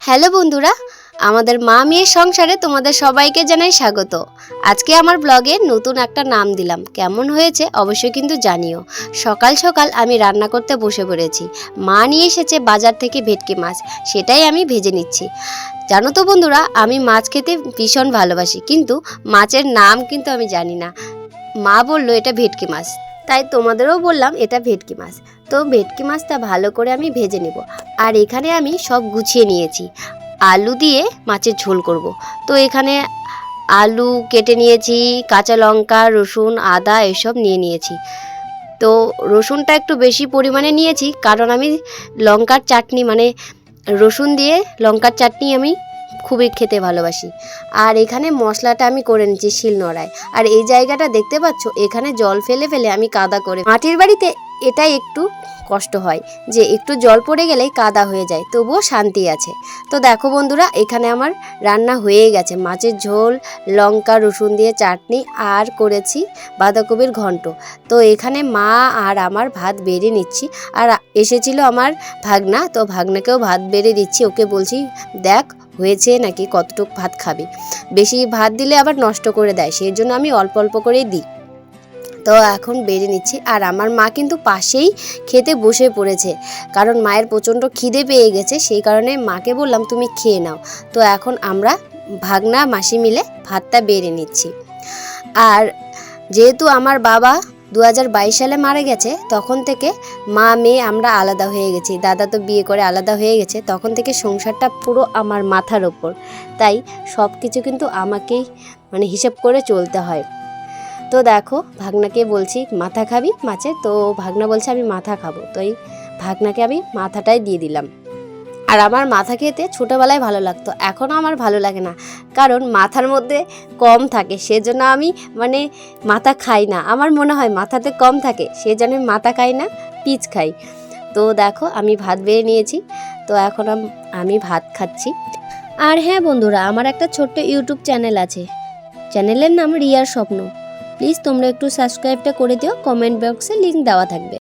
Hello বন্ধুরা, আমাদের মা মেয়ের সংসারে তোমাদের সবাইকে জানাই স্বাগত। আজকে আমার ব্লগে নতুন একটা নাম দিলাম, কেমন হয়েছে অবশ্যই কিন্তু জানিও। সকাল সকাল আমি রান্না করতে বসে পড়েছি। মা নিয়ে এসেছে বাজার থেকে ভেটকি মাছ, সেটাই আমি ভেজে নিচ্ছি। জানো তো বন্ধুরা, আমি মাছ খেতে ভীষণ ভালোবাসি, কিন্তু মাছের নাম কিন্তু আমি জানি না। মা বললো এটা ভেটকি মাছ, তাই তোমাদেরও বললাম এটা ভেটকি মাছ। তো ভেটকি মাছটা ভালো করে আমি ভেজে নেব। আর এখানে আমি সব গুছিয়ে নিয়েছি, আলু দিয়ে মাছের ঝোল করব। তো এখানে আলু কেটে নিয়েছি, কাঁচা লঙ্কা, রসুন, আদা এসব নিয়ে নিয়েছি। তো রসুনটা একটু বেশি পরিমাণে নিয়েছি, কারণ আমি লঙ্কার চাটনি মানে রসুন দিয়ে লঙ্কার চাটনি আমি খুবই খেতে ভালোবাসি। আর এখানে মশলাটা আমি করে নিচ্ছি শিলনোড়ায়। আর এই জায়গাটা দেখতে পাচ্ছ, এখানে জল ফেলে ফেলে আমি কাদা করে, মাটির বাড়িতে এটাই একটু কষ্ট হয় যে একটু জল পড়ে গেলেই কাদা হয়ে যায়, তবুও শান্তি আছে। তো দেখো বন্ধুরা, এখানে আমার রান্না হয়ে গেছে, মাছের ঝোল, লঙ্কা রসুন দিয়ে চাটনি, আর করেছি বাঁধাকপির ঘন্ট। তো এখানে মা আর আমার ভাত বেড়ে নিচ্ছি। আর এসেছিল আমার ভাগনা, তো ভাগনাকেও ভাত বেড়ে দিচ্ছি। ওকে বলছি দেখ হয়েছে নাকি, কতটুক ভাত খাবি, বেশি ভাত দিলে আবার নষ্ট করে দেয়, সেই জন্য আমি অল্প অল্প করেই দিই। তো এখন বেড়ে নিচ্ছি। আর আমার মা কিন্তু পাশেই খেতে বসে পড়েছে, কারণ মায়ের প্রচণ্ড খিদে পেয়ে গেছে, সেই কারণে মাকে বললাম তুমি খেয়ে নাও। তো এখন আমরা ভাগনা মাসি মিলে ভাতটা বেড়ে নিচ্ছি। আর যেহেতু আমার বাবা 2022 সালে মারা গেছে, তখন থেকে মা মেয়ে আমরা আলাদা হয়ে গেছি। দাদা তো বিয়ে করে আলাদা হয়ে গেছে, তখন থেকে সংসারটা পুরো আমার মাথার ওপর, তাই সব কিছু কিন্তু আমাকেই মানে হিসেব করে চলতে হয়। তো দেখো, ভাগনাকে বলছি মাথা খাবি মাছের, তো ভাগনা বলছে আমি মাথা খাবো, তো এই ভাগনাকে আমি মাথাটাই দিয়ে দিলাম। আর আমার মাথা খেতে ছোটোবেলায় ভালো লাগতো, এখনও আমার ভালো লাগে না, কারণ মাথার মধ্যে কম থাকে, সেজন্য আমি মানে মাথা খাই না। আমার মনে হয় মাথাতে কম থাকে, সেজন্য আমি মাথা খাই না, পিচ খাই। তো দেখো আমি ভাত বেড়ে নিয়েছি, তো এখন আমি ভাত খাচ্ছি। আর হ্যাঁ বন্ধুরা, আমার একটা ছোট্ট ইউটিউব চ্যানেল আছে, চ্যানেলের নাম রিয়ার স্বপ্ন। প্লিজ তোমরা একটু সাবস্ক্রাইবটা করে দিও, কমেন্ট বক্সে লিঙ্ক দেওয়া থাকবে।